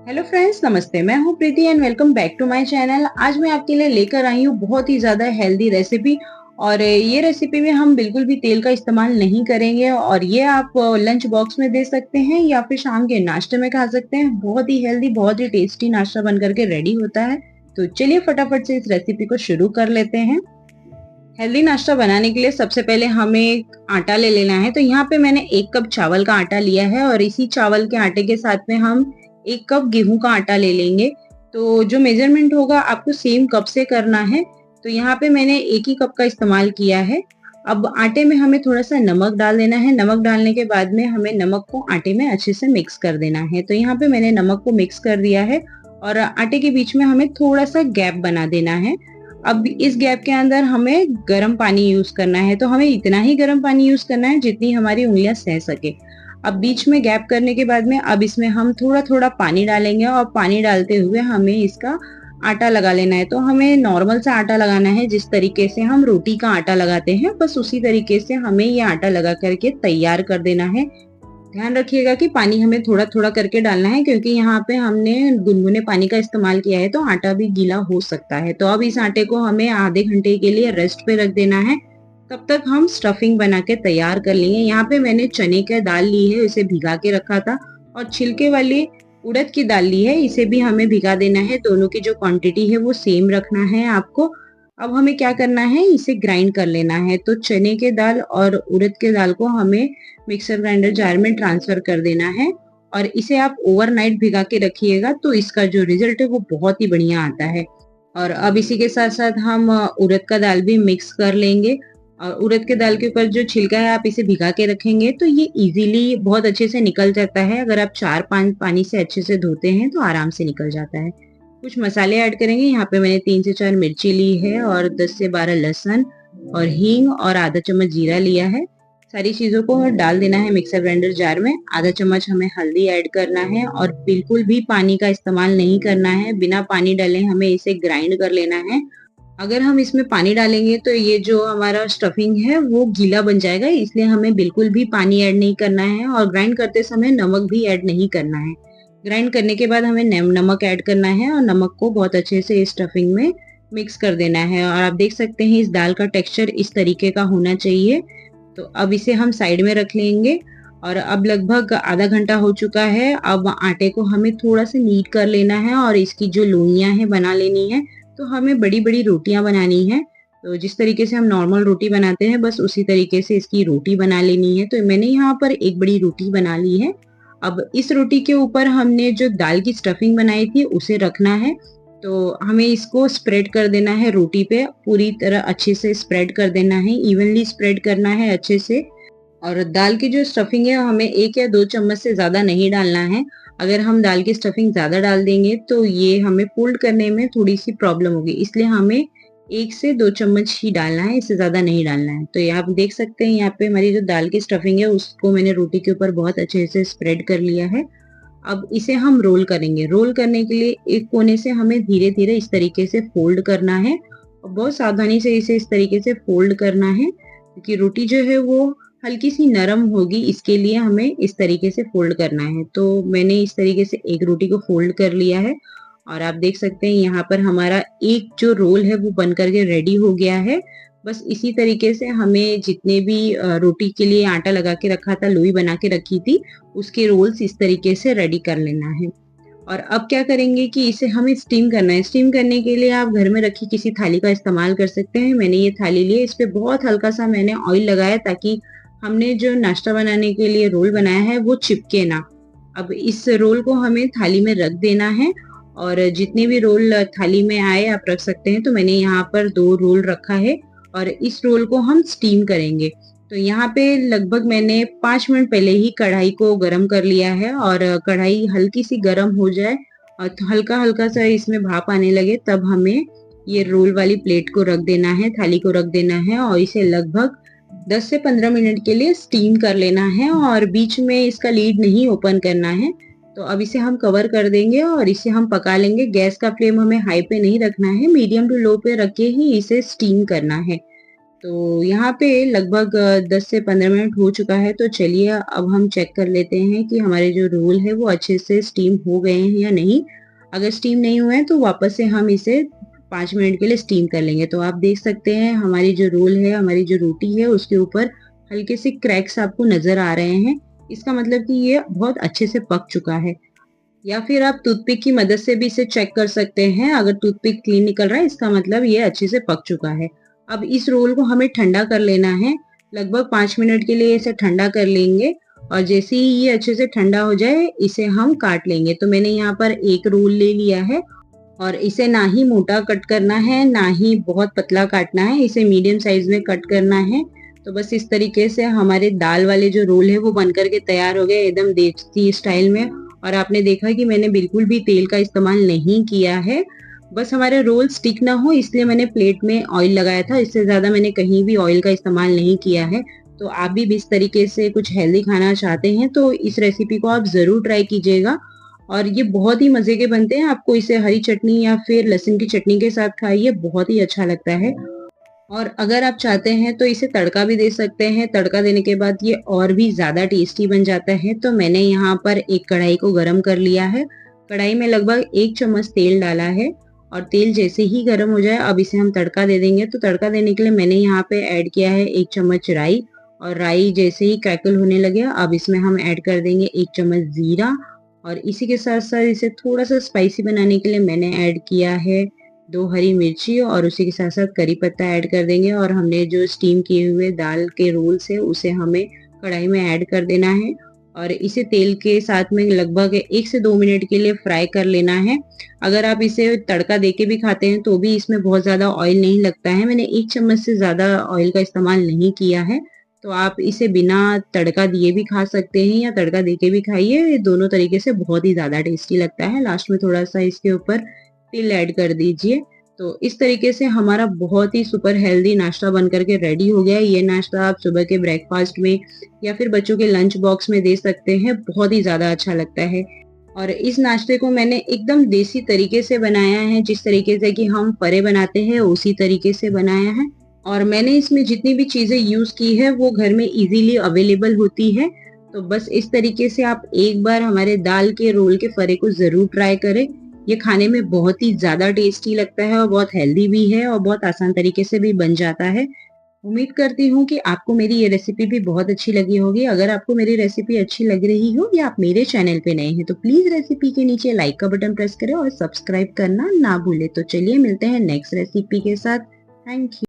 Hello friends, नमस्ते। मैं हूं Preeti and welcome back to my channel. आज मैं आपके लिए लेकर आई हूं बहुत ही ज़्यादा हेल्दी रेसिपी। और ये रेसिपी में हम बिल्कुल भी तेल का इस्तेमाल नहीं करेंगे और ये आप लंच बॉक्स में दे सकते हैं या फिर शाम के नाश्ते में खा सकते हैं। बहुत ही हेल्दी, बहुत ही टेस्टी नाश्ता बन करके रेडी होता है। तो चलिए फटाफट से इस रेसिपी को शुरू कर लेते हैं। हेल्दी नाश्ता बनाने के लिए सबसे पहले हमें आटा ले लेना है। तो यहाँ पे मैंने 1 कप चावल का आटा लिया है और इसी चावल के आटे के साथ में हम 1 कप गेहूं का आटा ले लेंगे। तो जो मेजरमेंट होगा आपको सेम कप से करना है। तो यहाँ पे मैंने 1 ही कप का इस्तेमाल किया है। अब आटे में हमें थोड़ा सा नमक डाल देना है। नमक डालने के बाद में हमें नमक को आटे में अच्छे से मिक्स कर देना है। तो यहाँ पे मैंने नमक को मिक्स कर दिया है और आटे के बीच में हमें थोड़ा सा गैप बना देना है। अब इस गैप के अंदर हमें गर्म पानी यूज करना है। तो हमें इतना ही गर्म पानी यूज करना है जितनी हमारी उंगलियां सह सके। अब बीच में गैप करने के बाद में अब इसमें हम थोड़ा थोड़ा पानी डालेंगे और पानी डालते हुए हमें इसका आटा लगा लेना है। तो हमें नॉर्मल सा आटा लगाना है, जिस तरीके से हम रोटी का आटा लगाते हैं, बस उसी तरीके से हमें ये आटा लगा करके तैयार कर देना है। ध्यान रखिएगा कि पानी हमें थोड़ा थोड़ा करके डालना है, क्योंकि यहाँ पे हमने गुनगुने पानी का इस्तेमाल किया है तो आटा भी गीला हो सकता है। तो अब इस आटे को हमें आधे घंटे के लिए रेस्ट पे रख देना है। तब तक हम स्टफिंग बना के तैयार कर लेंगे। यहाँ पे मैंने चने की दाल ली है, इसे भिगा के रखा था, और छिलके वाली उड़द की दाल ली है, इसे भी हमें भिगा देना है। दोनों की जो क्वांटिटी है वो सेम रखना है आपको। अब हमें क्या करना है, इसे ग्राइंड कर लेना है। तो चने के दाल और उड़द के दाल को हमें मिक्सर ग्राइंडर जार में ट्रांसफर कर देना है और इसे आप ओवरनाइट भिगा के रखिएगा तो इसका जो रिजल्ट है वो बहुत ही बढ़िया आता है। और अब इसी के साथ साथ हम उड़द का दाल भी मिक्स कर लेंगे। और उड़द के दाल के ऊपर जो छिलका है आप इसे भिगा के रखेंगे तो ये इजीली बहुत अच्छे से निकल जाता है। अगर आप 4-5 पानी से अच्छे से धोते हैं तो आराम से निकल जाता है। कुछ मसाले ऐड करेंगे। यहाँ पे मैंने 3 से 4 मिर्ची ली है और 10 से 12 लहसुन और हींग और आधा चम्मच जीरा लिया है। सारी चीजों को डाल देना है मिक्सर ग्राइंडर जार में। आधा चम्मच हमें हल्दी ऐड करना है और बिल्कुल भी पानी का इस्तेमाल नहीं करना है। बिना पानी डाले हमें इसे ग्राइंड कर लेना है। अगर हम इसमें पानी डालेंगे तो ये जो हमारा स्टफिंग है वो गीला बन जाएगा, इसलिए हमें बिल्कुल भी पानी ऐड नहीं करना है और ग्राइंड करते समय नमक भी ऐड नहीं करना है। ग्राइंड करने के बाद हमें नमक ऐड करना है और नमक को बहुत अच्छे से इस स्टफिंग में मिक्स कर देना है। और आप देख सकते हैं इस दाल का टेक्सचर इस तरीके का होना चाहिए। तो अब इसे हम साइड में रख लेंगे। और अब लगभग आधा घंटा हो चुका है। अब आटे को हमें थोड़ा सा नीट कर लेना है और इसकी जो लोइयां हैं बना लेनी है। तो हमें बड़ी बड़ी रोटियां बनानी है। तो जिस तरीके से हम नॉर्मल रोटी बनाते हैं बस उसी तरीके से इसकी रोटी बना लेनी है। तो मैंने यहाँ पर एक बड़ी रोटी बना ली है। अब इस रोटी के ऊपर हमने जो दाल की स्टफिंग बनाई थी उसे रखना है। तो हमें इसको स्प्रेड कर देना है रोटी पे, पूरी तरह अच्छे से स्प्रेड कर देना है, इवनली स्प्रेड करना है अच्छे से। और दाल की जो स्टफिंग है हमें 1 या 2 चम्मच से ज्यादा नहीं डालना है। अगर हम दाल की स्टफिंग ज्यादा डाल देंगे तो ये हमें फोल्ड करने में थोड़ी सी प्रॉब्लम होगी, इसलिए हमें 1 से 2 चम्मच ही डालना है, इससे ज्यादा नहीं डालना है। तो ये आप देख सकते हैं यहाँ पे हमारी जो दाल की स्टफिंग है उसको मैंने रोटी के ऊपर बहुत अच्छे से स्प्रेड कर लिया है। अब इसे हम रोल करेंगे। रोल करने के लिए एक कोने से हमें धीरे धीरे इस तरीके से फोल्ड करना है और बहुत सावधानी से इसे इस तरीके से फोल्ड करना है, क्योंकि रोटी जो है वो हल्की सी नरम होगी, इसके लिए हमें इस तरीके से फोल्ड करना है। तो मैंने इस तरीके से एक रोटी को फोल्ड कर लिया है और आप देख सकते हैं यहाँ पर हमारा एक जो रोल है वो बन करके रेडी हो गया है। बस इसी तरीके से हमें जितने भी रोटी के लिए आटा लगा के रखा था, लोई बना के रखी थी, उसके रोल्स इस तरीके से रेडी कर लेना है। और अब क्या करेंगे कि इसे हमें स्टीम करना है। स्टीम करने के लिए आप घर में रखी किसी थाली का इस्तेमाल कर सकते हैं। मैंने ये थाली ली है, इस पे बहुत हल्का सा मैंने ऑयल लगाया ताकि हमने जो नाश्ता बनाने के लिए रोल बनाया है वो चिपके ना। अब इस रोल को हमें थाली में रख देना है और जितने भी रोल थाली में आए आप रख सकते हैं। तो मैंने यहाँ पर 2 रोल रखा है और इस रोल को हम स्टीम करेंगे। तो यहाँ पे लगभग मैंने 5 मिनट पहले ही कढ़ाई को गरम कर लिया है और कढ़ाई हल्की सी गरम हो जाए और हल्का हल्का सा इसमें भाप आने लगे तब हमें ये रोल वाली प्लेट को रख देना है, थाली को रख देना है और इसे लगभग 10 से 15 मिनट के लिए स्टीम कर लेना है और बीच में इसका लीड नहीं ओपन करना है। तो अब इसे हम कवर कर देंगे और इसे हम पका लेंगे। गैस का फ्लेम हमें हाई पे नहीं रखना है, मीडियम टू लो पे रख के ही इसे स्टीम करना है। तो यहाँ पे लगभग 10 से 15 मिनट हो चुका है, तो चलिए अब हम चेक कर लेते हैं कि हमारे जो रोल है वो अच्छे से स्टीम हो गए हैं या नहीं। अगर स्टीम नहीं हुए हैं तो वापस से हम इसे 5 मिनट के लिए स्टीम कर लेंगे। तो आप देख सकते हैं हमारी जो रोल है, हमारी जो रोटी है उसके ऊपर हल्के से क्रैक्स आपको नज़र आ रहे हैं। इसका मतलब कि ये बहुत अच्छे से पक चुका है। या फिर आप टूथपिक की मदद से भी इसे चेक कर सकते हैं। अगर टूथपिक क्लीन निकल रहा है इसका मतलब ये अच्छे से पक चुका है। अब इस रोल को हमें ठंडा कर लेना है। लगभग 5 मिनट के लिए इसे ठंडा कर लेंगे और जैसे ही ये अच्छे से ठंडा हो जाए इसे हम काट लेंगे। तो मैंने यहाँ पर एक रोल ले लिया है और इसे ना ही मोटा कट करना है, ना ही बहुत पतला काटना है, इसे मीडियम साइज में कट करना है। तो बस इस तरीके से हमारे दाल वाले जो रोल है वो बनकर के तैयार हो गए एकदम देसी स्टाइल में। और आपने देखा कि मैंने बिल्कुल भी तेल का इस्तेमाल नहीं किया है। बस हमारे रोल स्टिक ना हो इसलिए मैंने प्लेट में ऑयल लगाया था, इससे ज़्यादा मैंने कहीं भी ऑयल का इस्तेमाल नहीं किया है। तो आप भी इस तरीके से कुछ हेल्दी खाना चाहते हैं तो इस रेसिपी को आप ज़रूर ट्राई कीजिएगा। और ये बहुत ही मज़े के बनते हैं, आपको इसे हरी चटनी या फिर लहसुन की चटनी के साथ खाइए, बहुत ही अच्छा लगता है। और अगर आप चाहते हैं तो इसे तड़का भी दे सकते हैं, तड़का देने के बाद ये और भी ज़्यादा टेस्टी बन जाता है। तो मैंने यहाँ पर एक कढ़ाई को गरम कर लिया है, कढ़ाई में लगभग 1 चम्मच तेल डाला है और तेल जैसे ही गरम हो जाए अब इसे हम तड़का दे देंगे। तो तड़का देने के लिए मैंने यहाँ पे ऐड किया है 1 चम्मच राई और राई जैसे ही क्रैकल होने लगे अब इसमें हम ऐड कर देंगे 1 चम्मच ज़ीरा और इसी के साथ-साथ इसे थोड़ा-सा स्पाइसी बनाने के लिए मैंने ऐड किया है 2 हरी मिर्ची और उसी के साथ-साथ करी पत्ता ऐड कर देंगे और हमने जो स्टीम किए हुए दाल के रोल्स है उसे हमें कढ़ाई में ऐड कर देना है और इसे तेल के साथ में लगभग 1 से 2 मिनट के लिए फ्राई कर लेना है। अगर आप इसे तड़का देके भी खाते हैं तो भी इसमें बहुत ज़्यादा ऑयल नहीं लगता है। मैंने 1 चम्मच से ज़्यादा ऑयल का इस्तेमाल नहीं किया है। तो आप इसे बिना तड़का दिए भी खा सकते हैं या तड़का देके भी खाइए, ये दोनों तरीके से बहुत ही ज़्यादा टेस्टी लगता है। लास्ट में थोड़ा-सा इसके ऊपर तिल ऐड कर दीजिए। तो इस तरीके से हमारा बहुत ही सुपर हेल्दी नाश्ता बन कर के रेडी हो गया है। ये नाश्ता आप सुबह के ब्रेकफास्ट में या फिर बच्चों के लंच बॉक्स में दे सकते हैं, बहुत ही ज़्यादा अच्छा लगता है। और इस नाश्ते को मैंने एकदम देसी तरीके से बनाया है, जिस तरीके से कि हम परे बनाते हैं उसी तरीके से बनाया है। और मैंने इसमें जितनी भी चीज़ें यूज़ की है वो घर में इज़िली अवेलेबल होती है। तो बस इस तरीके से आप एक बार हमारे दाल के रोल के फरे को ज़रूर ट्राई करें। ये खाने में बहुत ही ज़्यादा टेस्टी लगता है और बहुत हेल्दी भी है और बहुत आसान तरीके से भी बन जाता है। उम्मीद करती हूँ कि आपको मेरी ये रेसिपी भी बहुत अच्छी लगी होगी। अगर आपको मेरी रेसिपी अच्छी लग रही हो या आप मेरे चैनल पे नए हैं तो प्लीज़ रेसिपी के नीचे लाइक का बटन प्रेस करें और सब्सक्राइब करना ना भूलें। तो चलिए मिलते हैं नेक्स्ट रेसिपी के साथ। Thank you.